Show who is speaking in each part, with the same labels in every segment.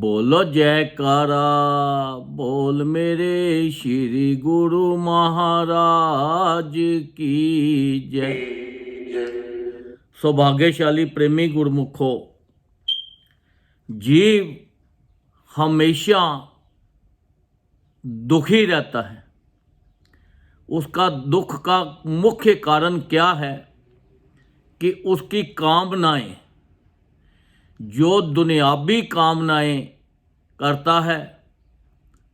Speaker 1: बोलो जयकारा बोल मेरे श्री गुरु महाराज की जय। सौभाग्यशाली प्रेमी गुरुमुखो, जीव हमेशा दुखी रहता है। उसका दुख का मुख्य कारण क्या है कि उसकी कामनाएं, जो दुनियावी कामनाएं करता है,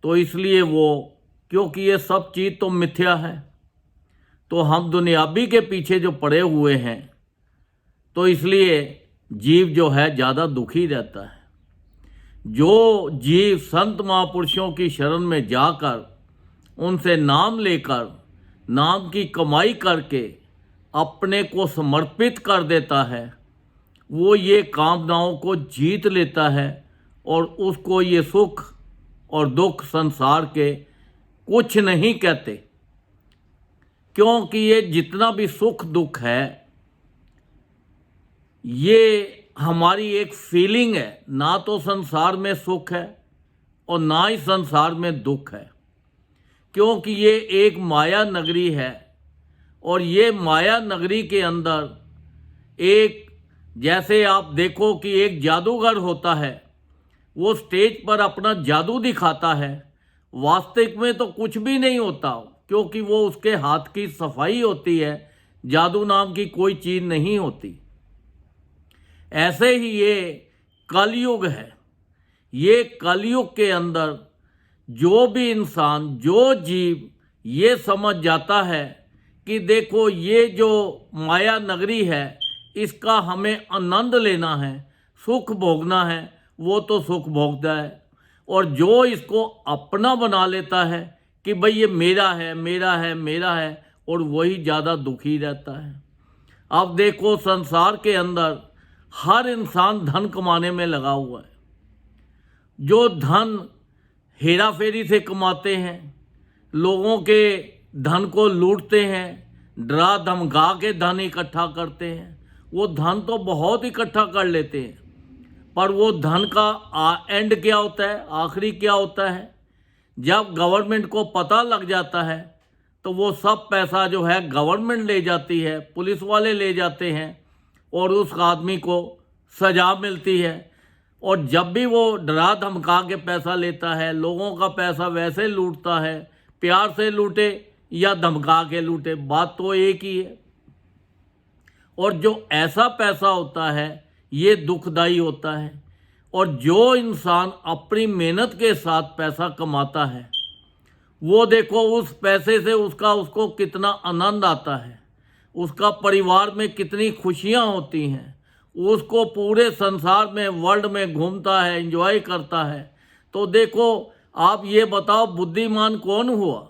Speaker 1: तो इसलिए वो, क्योंकि ये सब चीज़ तो मिथ्या है, तो हम दुनियावी के पीछे जो पड़े हुए हैं, तो इसलिए जीव जो है ज़्यादा दुखी रहता है। जो जीव संत महापुरुषों की शरण में जाकर उनसे नाम लेकर नाम की कमाई करके अपने को समर्पित कर देता है, वो ये कामनाओं को जीत लेता है और उसको ये सुख और दुख संसार के कुछ नहीं कहते। क्योंकि ये जितना भी सुख दुख है, ये हमारी एक फीलिंग है। ना तो संसार में सुख है और ना ही संसार में दुख है, क्योंकि ये एक माया नगरी है। और ये माया नगरी के अंदर एक, जैसे आप देखो कि एक जादूगर होता है, वो स्टेज पर अपना जादू दिखाता है, वास्तविक में तो कुछ भी नहीं होता, क्योंकि वो उसके हाथ की सफाई होती है, जादू नाम की कोई चीज़ नहीं होती। ऐसे ही ये कलयुग है। ये कलयुग के अंदर जो भी इंसान, जो जीव ये समझ जाता है कि देखो ये जो माया नगरी है, इसका हमें आनंद लेना है, सुख भोगना है, वो तो सुख भोगता है। और जो इसको अपना बना लेता है कि भाई ये मेरा है मेरा है मेरा है, और वही ज़्यादा दुखी रहता है। अब देखो संसार के अंदर हर इंसान धन कमाने में लगा हुआ है। जो धन हेरा फेरी से कमाते हैं, लोगों के धन को लूटते हैं, डरा धमका के धन इकट्ठा करते हैं, वो धन तो बहुत इकट्ठा कर लेते हैं, पर वो धन का एंड क्या होता है, आखिरी क्या होता है? जब गवर्नमेंट को पता लग जाता है तो वो सब पैसा जो है गवर्नमेंट ले जाती है, पुलिस वाले ले जाते हैं और उस आदमी को सज़ा मिलती है। और जब भी वो डरा धमका के पैसा लेता है, लोगों का पैसा वैसे लूटता है, प्यार से लूटे या धमका के लूटे, बात तो एक ही है। और जो ऐसा पैसा होता है ये दुखदाई होता है। और जो इंसान अपनी मेहनत के साथ पैसा कमाता है, वो देखो उस पैसे से उसको कितना आनंद आता है, उसका परिवार में कितनी खुशियां होती हैं, उसको पूरे संसार में, वर्ल्ड में घूमता है, एंजॉय करता है। तो देखो आप ये बताओ, बुद्धिमान कौन हुआ?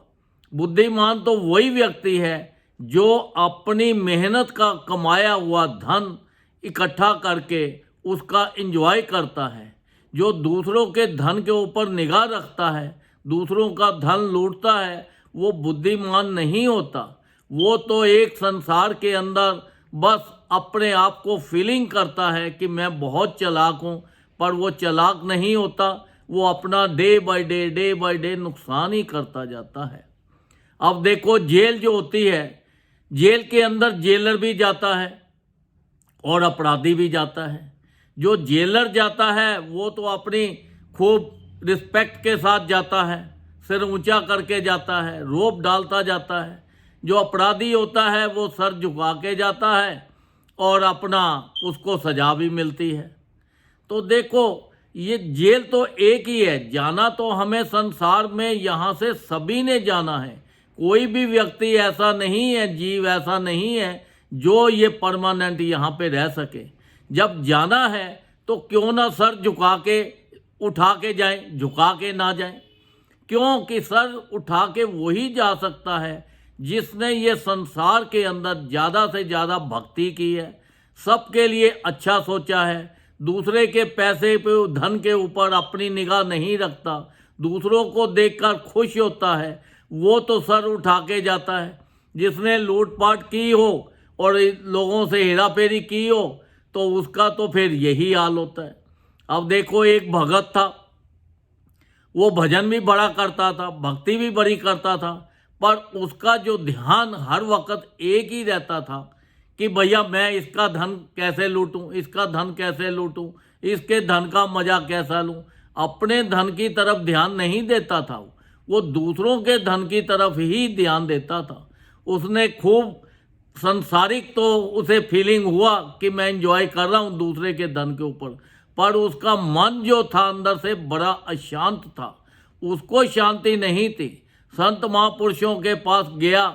Speaker 1: बुद्धिमान तो वही व्यक्ति है जो अपनी मेहनत का कमाया हुआ धन इकट्ठा करके उसका एंजॉय करता है। जो दूसरों के धन के ऊपर निगाह रखता है, दूसरों का धन लूटता है, वो बुद्धिमान नहीं होता। वो तो एक संसार के अंदर बस अपने आप को फीलिंग करता है कि मैं बहुत चालाक हूँ, पर वो चालाक नहीं होता। वो अपना डे बाय डे नुकसान ही करता जाता है। अब देखो जेल जो होती है, जेल के अंदर जेलर भी जाता है और अपराधी भी जाता है। जो जेलर जाता है वो तो अपनी खूब रिस्पेक्ट के साथ जाता है, सिर ऊंचा करके जाता है, रोब डालता जाता है। जो अपराधी होता है वो सर झुका के जाता है और अपना उसको सजा भी मिलती है। तो देखो ये जेल तो एक ही है, जाना तो हमें संसार में यहाँ से सभी ने जाना है। कोई भी व्यक्ति ऐसा नहीं है, जीव ऐसा नहीं है जो ये परमानेंट यहाँ पे रह सके। जब जाना है तो क्यों ना सर झुका के उठा के जाएं, झुका के ना जाएं। क्योंकि सर उठा के वही जा सकता है जिसने ये संसार के अंदर ज़्यादा से ज़्यादा भक्ति की है, सबके लिए अच्छा सोचा है, दूसरे के पैसे पे, धन के ऊपर अपनी निगाह नहीं रखता, दूसरों को देखकर खुश होता है, वो तो सर उठा के जाता है। जिसने लूटपाट की हो और लोगों से हेरा फेरी की हो, तो उसका तो फिर यही हाल होता है। अब देखो एक भगत था, वो भजन भी बड़ा करता था, भक्ति भी बड़ी करता था, पर उसका जो ध्यान हर वक्त एक ही रहता था कि भैया मैं इसका धन कैसे लूटूं, इसका धन कैसे लूटूं, इसके धन का मजा कैसा लूं। अपने धन की तरफ ध्यान नहीं देता था, वो दूसरों के धन की तरफ ही ध्यान देता था। उसने खूब संसारिक तो उसे फीलिंग हुआ कि मैं एंजॉय कर रहा हूँ दूसरे के धन के ऊपर, पर उसका मन जो था अंदर से बड़ा अशांत था, उसको शांति नहीं थी। संत महापुरुषों के पास गया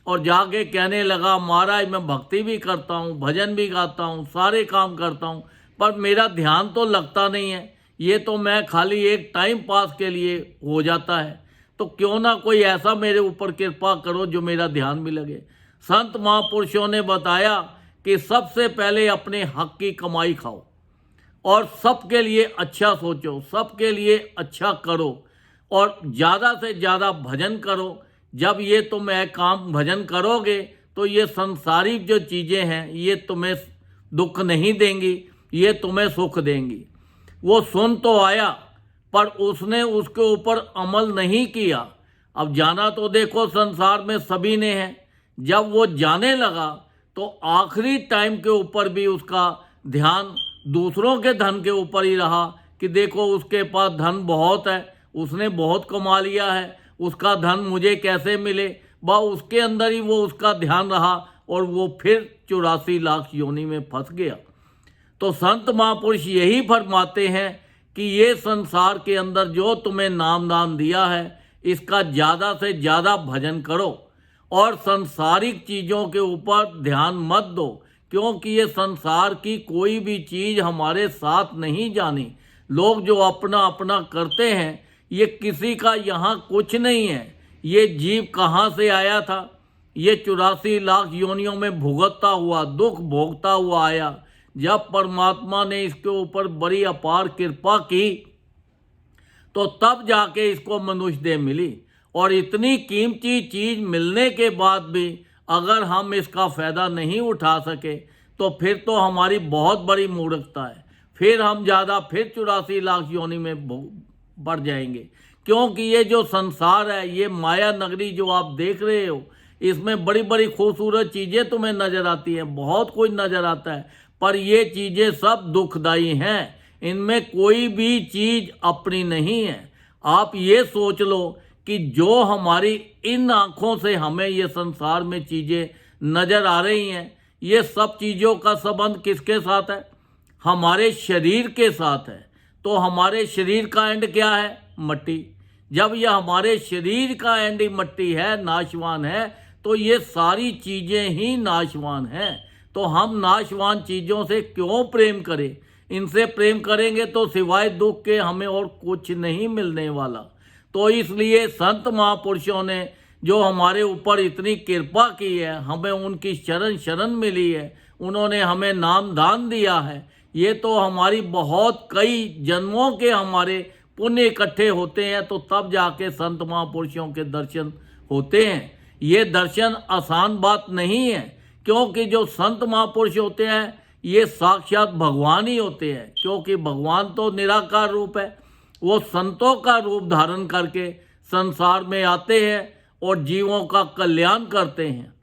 Speaker 1: और जाके कहने लगा, महाराज मैं भक्ति भी करता हूँ, भजन भी गाता हूँ, सारे काम करता हूँ, पर मेरा ध्यान तो लगता नहीं है, ये तो मैं खाली एक टाइम पास के लिए हो जाता है, तो क्यों ना कोई ऐसा मेरे ऊपर कृपा करो जो मेरा ध्यान भी लगे। संत महापुरुषों ने बताया कि सबसे पहले अपने हक की कमाई खाओ और सबके लिए अच्छा सोचो, सबके लिए अच्छा करो और ज़्यादा से ज़्यादा भजन करो। जब ये तुम काम भजन करोगे तो ये संसारिक जो चीज़ें हैं ये तुम्हें दुख नहीं देंगी, ये तुम्हें सुख देंगी। वो सुन तो आया पर उसने उसके ऊपर अमल नहीं किया। अब जाना तो देखो संसार में सभी ने है। जब वो जाने लगा तो आखिरी टाइम के ऊपर भी उसका ध्यान दूसरों के धन के ऊपर ही रहा कि देखो उसके पास धन बहुत है, उसने बहुत कमा लिया है, उसका धन मुझे कैसे मिले, उसके अंदर ही वो उसका ध्यान रहा और वो फिर 84 लाख योनि में फंस गया। तो संत महापुरुष यही फरमाते हैं कि ये संसार के अंदर जो तुम्हें नाम दान दिया है इसका ज़्यादा से ज़्यादा भजन करो और संसारिक चीज़ों के ऊपर ध्यान मत दो, क्योंकि ये संसार की कोई भी चीज़ हमारे साथ नहीं जानी। लोग जो अपना अपना करते हैं, ये किसी का यहाँ कुछ नहीं है। ये जीव कहाँ से आया था, ये 84 लाख योनियों में भुगतता हुआ, दुख भोगता हुआ आया। जब परमात्मा ने इसके ऊपर बड़ी अपार कृपा की तो तब जाके इसको मनुष्य देह मिली। और इतनी कीमती चीज़ मिलने के बाद भी अगर हम इसका फ़ायदा नहीं उठा सके तो फिर तो हमारी बहुत बड़ी मूर्खता है। फिर हम ज़्यादा फिर 84 लाख योनि में बढ़ जाएंगे, क्योंकि ये जो संसार है, ये माया नगरी जो आप देख रहे हो, इसमें बड़ी बड़ी खूबसूरत चीज़ें तुम्हें नज़र आती हैं, बहुत कुछ नज़र आता है, पर ये चीज़ें सब दुखदाई हैं। इनमें कोई भी चीज़ अपनी नहीं है। आप ये सोच लो कि जो हमारी इन आँखों से हमें ये संसार में चीज़ें नज़र आ रही हैं, ये सब चीज़ों का संबंध किसके साथ है? हमारे शरीर के साथ है। तो हमारे शरीर का एंड क्या है? मट्टी। जब ये हमारे शरीर का एंड ही मट्टी है, नाशवान है, तो ये सारी चीज़ें ही नाशवान हैं। तो हम नाशवान चीज़ों से क्यों प्रेम करें? इनसे प्रेम करेंगे तो सिवाय दुख के हमें और कुछ नहीं मिलने वाला। तो इसलिए संत महापुरुषों ने जो हमारे ऊपर इतनी कृपा की है, हमें उनकी शरण मिली है, उन्होंने हमें नाम दान दिया है, ये तो हमारी बहुत कई जन्मों के हमारे पुण्य इकट्ठे होते हैं, तो तब जाके संत महापुरुषों के दर्शन होते हैं। ये दर्शन आसान बात नहीं है, क्योंकि जो संत महापुरुष होते हैं ये साक्षात भगवान ही होते हैं, क्योंकि भगवान तो निराकार रूप है। वो संतों का रूप धारण करके संसार में आते हैं और जीवों का कल्याण करते हैं।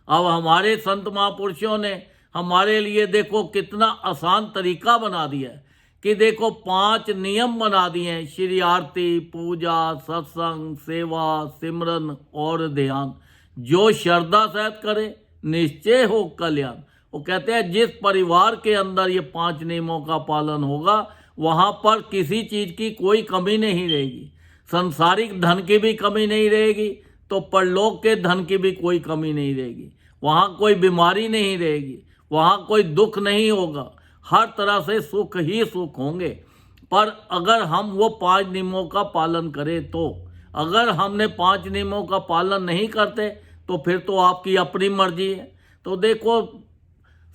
Speaker 1: अब हमारे संत महापुरुषों ने हमारे लिए देखो कितना आसान तरीका बना दिया है कि देखो 5 नियम बना दिए हैं: श्री आरती, पूजा, सत्संग, सेवा, सिमरन और ध्यान। जो श्रद्धा सहित करे निश्चय हो कल्याण। वो कहते हैं जिस परिवार के अंदर ये 5 नियमों का पालन होगा वहाँ पर किसी चीज़ की कोई कमी नहीं रहेगी। संसारिक धन की भी कमी नहीं रहेगी, तो परलोक के धन की भी कोई कमी नहीं रहेगी। वहाँ कोई बीमारी नहीं रहेगी, वहाँ कोई दुख नहीं होगा, हर तरह से सुख ही सुख होंगे। पर अगर हम वो 5 नियमों का पालन करें तो, अगर हमने 5 नियमों का पालन नहीं करते तो फिर तो आपकी अपनी मर्जी है। तो देखो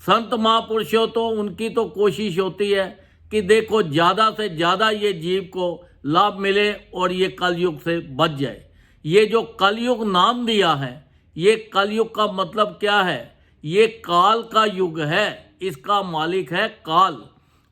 Speaker 1: संत महापुरुषों तो उनकी तो कोशिश होती है कि देखो ज़्यादा से ज़्यादा ये जीव को लाभ मिले और ये कलयुग से बच जाए। ये जो कलयुग नाम दिया है, ये कलयुग का मतलब क्या है? ये काल का युग है, इसका मालिक है काल।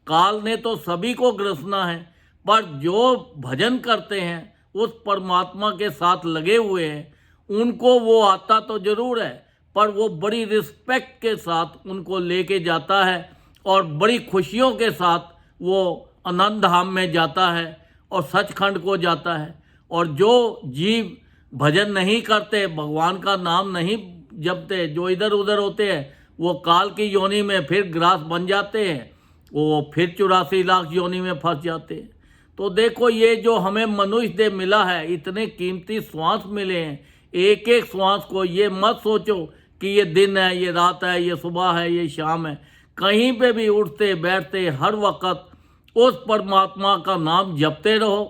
Speaker 1: काल ने तो सभी को ग्रसना है, पर जो भजन करते हैं उस परमात्मा के साथ लगे हुए हैं उनको वो आता तो ज़रूर है, पर वो बड़ी रिस्पेक्ट के साथ उनको लेके जाता है और बड़ी खुशियों के साथ वो आनंद धाम में जाता है और सचखंड को जाता है। और जो जीव भजन नहीं करते, भगवान का नाम नहीं जपते, जो इधर उधर होते हैं, वो काल की योनि में फिर ग्रास बन जाते हैं, वो फिर 84 लाख योनि में फंस जाते हैं। तो देखो, ये जो हमें मनुष्य देह मिला है, इतने कीमती श्वास मिले हैं, एक एक श्वास को ये मत सोचो कि ये दिन है, ये रात है, ये सुबह है, ये शाम है। कहीं पे भी उठते बैठते हर वक्त उस परमात्मा का नाम जपते रहो।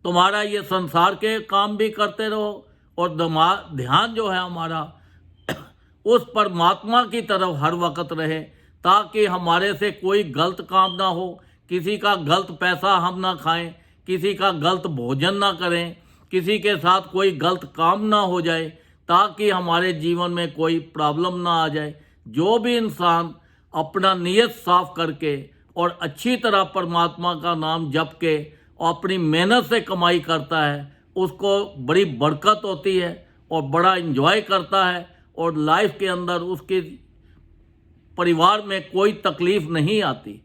Speaker 1: तुम्हारा ये संसार के काम भी करते रहो और ध्यान जो है हमारा उस परमात्मा की तरफ हर वक्त रहे, ताकि हमारे से कोई गलत काम ना हो, किसी का गलत पैसा हम ना खाएं, किसी का गलत भोजन ना करें, किसी के साथ कोई गलत काम ना हो जाए, ताकि हमारे जीवन में कोई प्रॉब्लम ना आ जाए। जो भी इंसान अपना नीयत साफ करके और अच्छी तरह परमात्मा का नाम जप के और अपनी मेहनत से कमाई करता है, उसको बड़ी बरकत होती है और बड़ा एंजॉय करता है और लाइफ के अंदर उसके परिवार में कोई तकलीफ नहीं आती।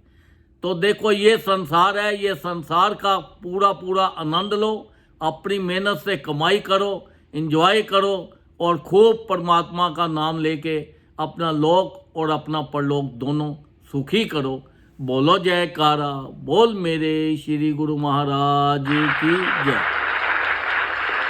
Speaker 1: तो देखो, ये संसार है, ये संसार का पूरा पूरा आनंद लो, अपनी मेहनत से कमाई करो, एंजॉय करो और खूब परमात्मा का नाम लेके अपना लोक और अपना परलोक दोनों सुखी करो। बोलो जयकारा, बोल मेरे श्री गुरु महाराज की जय।